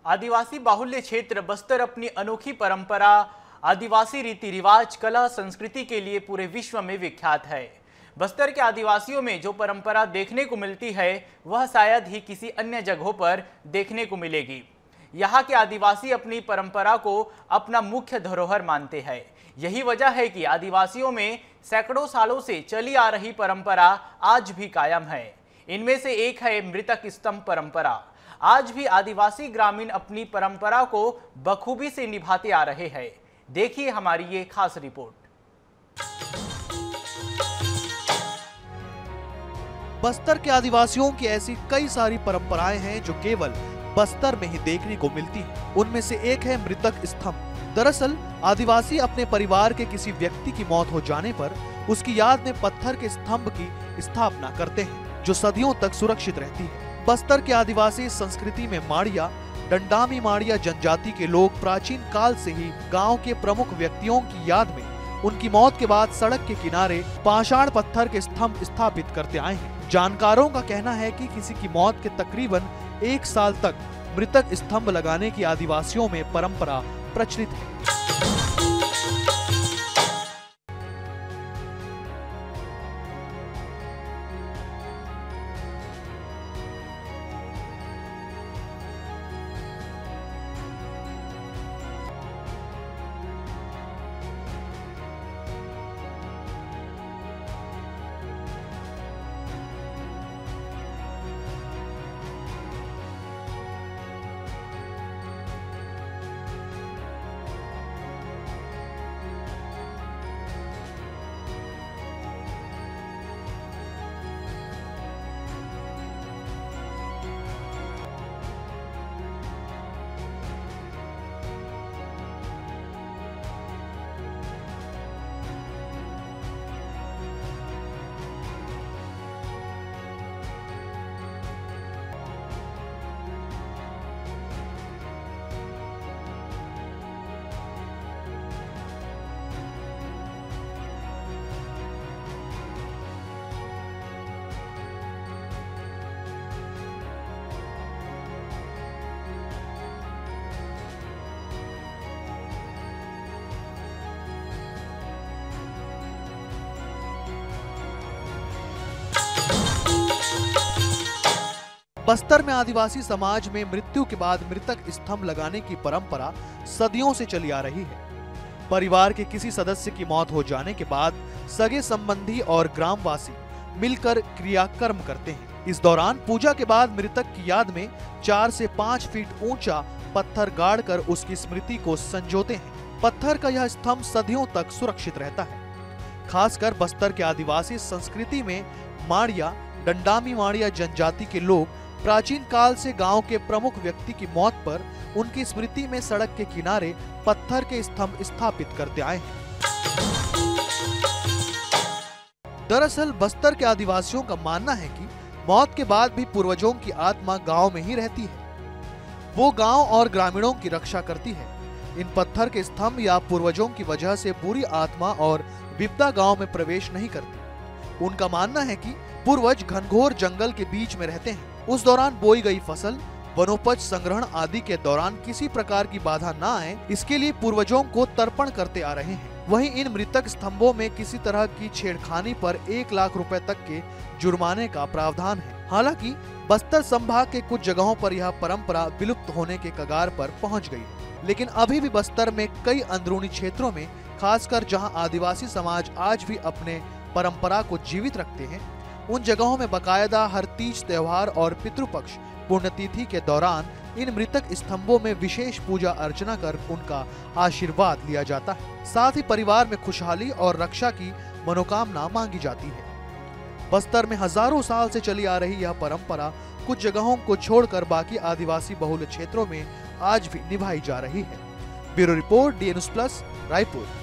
आदिवासी बाहुल्य क्षेत्र बस्तर अपनी अनोखी परंपरा, आदिवासी रीति रिवाज, कला, संस्कृति के लिए पूरे विश्व में विख्यात है। बस्तर के आदिवासियों में जो परंपरा देखने को मिलती है वह शायद ही किसी अन्य जगहों पर देखने को मिलेगी। यहाँ के आदिवासी अपनी परंपरा को अपना मुख्य धरोहर मानते हैं। यही वजह है कि आदिवासियों में सैकड़ों सालों से चली आ रही परंपरा आज भी कायम है। इनमें से एक है मृतक स्तंभ परंपरा। आज भी आदिवासी ग्रामीण अपनी परंपरा को बखूबी से निभाते आ रहे हैं। देखिए हमारी ये खास रिपोर्ट। बस्तर के आदिवासियों की ऐसी कई सारी परंपराएं हैं जो केवल बस्तर में ही देखने को मिलती हैं। उनमें से एक है मृतक स्तंभ। दरअसल आदिवासी अपने परिवार के किसी व्यक्ति की मौत हो जाने पर उसकी याद में पत्थर के स्तंभ की स्थापना करते हैं जो सदियों तक सुरक्षित रहती है। बस्तर के आदिवासी संस्कृति में माड़िया, डंडामी माड़िया जनजाति के लोग प्राचीन काल से ही गांव के प्रमुख व्यक्तियों की याद में उनकी मौत के बाद सड़क के किनारे पाषाण पत्थर के स्तंभ स्थापित करते आए हैं। जानकारों का कहना है कि किसी की मौत के तकरीबन 1 साल तक मृतक स्तंभ लगाने की आदिवासियों में परंपरा प्रचलित है। बस्तर में आदिवासी समाज में मृत्यु के बाद मृतक स्तंभ लगाने की परंपरा सदियों से चली आ रही है। परिवार के किसी सदस्य की मौत हो जाने के बाद सगे संबंधी और ग्रामवासी मिलकर क्रियाकर्म करते हैं। इस दौरान पूजा के बाद मृतक की याद में 4 से 5 फीट ऊंचा पत्थर गाड़कर उसकी स्मृति को संजोते हैं। पत्थर का यह स्तंभ सदियों तक सुरक्षित रहता है। खासकर बस्तर के आदिवासी संस्कृति में माड़िया, डंडामी माड़िया जनजाति के लोग प्राचीन काल से गांव के प्रमुख व्यक्ति की मौत पर उनकी स्मृति में सड़क के किनारे पत्थर के स्तंभ स्थापित करते आए हैं। दरअसल बस्तर के आदिवासियों का मानना है कि मौत के बाद भी पूर्वजों की आत्मा गांव में ही रहती है। वो गांव और ग्रामीणों की रक्षा करती है। इन पत्थर के स्तंभ या पूर्वजों की वजह से बुरी आत्मा और विपदा गांव में प्रवेश नहीं करती। उनका मानना है कि पूर्वज घनघोर जंगल के बीच में रहते हैं। उस दौरान बोई गई फसल, वनोपज संग्रहण आदि के दौरान किसी प्रकार की बाधा न आए, इसके लिए पूर्वजों को तर्पण करते आ रहे हैं। वहीं इन मृतक स्तंभों में किसी तरह की छेड़खानी पर 1 लाख रुपए तक के जुर्माने का प्रावधान है। हालांकि बस्तर संभाग के कुछ जगहों पर यह परंपरा विलुप्त होने के कगार पर पहुंच गई है, लेकिन अभी भी बस्तर में कई अंदरूनी क्षेत्रों में, खासकर जहां आदिवासी समाज आज भी अपने परंपरा को जीवित रखते हैं, उन जगहों में बकायदा हर तीज त्योहार और पितृपक्ष पुण्यतिथि के दौरान इन मृतक स्तंभों में विशेष पूजा अर्चना कर उनका आशीर्वाद लिया जाता है। साथ ही परिवार में खुशहाली और रक्षा की मनोकामना मांगी जाती है। बस्तर में हजारों साल से चली आ रही यह परंपरा कुछ जगहों को छोड़कर बाकी आदिवासी बहुल क्षेत्रों में आज भी निभाई जा रही है। Bureau report, DN News+, Raipur.